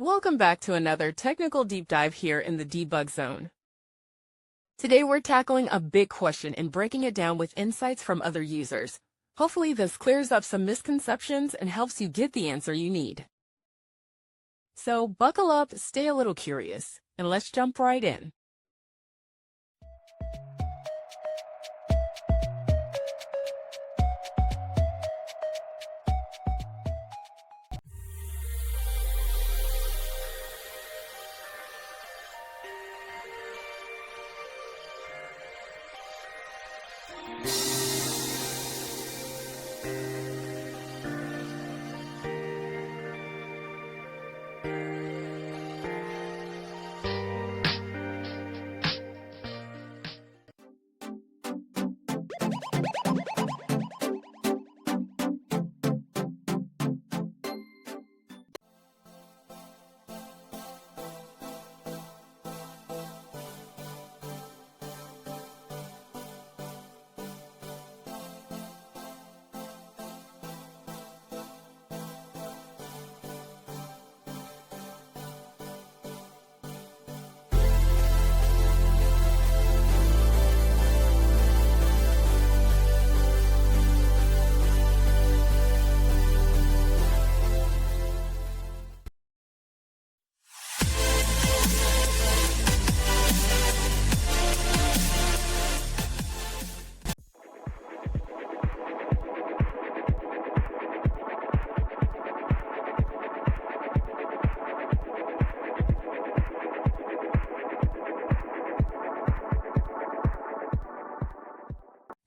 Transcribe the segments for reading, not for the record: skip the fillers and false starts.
Welcome back to another technical deep dive here in the debug zone. Today we're tackling a big question and breaking it down with insights from other users. Hopefully this clears up some misconceptions and helps you get the answer you need. So buckle up, stay a little curious, and let's jump right in.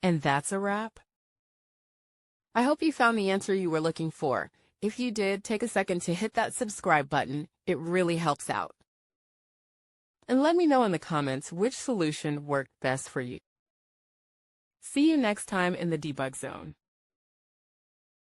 And that's a wrap. I hope you found the answer you were looking for. If you did, take a second to hit that subscribe button. It really helps out. And let me know in the comments which solution worked best for you. See you next time in the debug zone.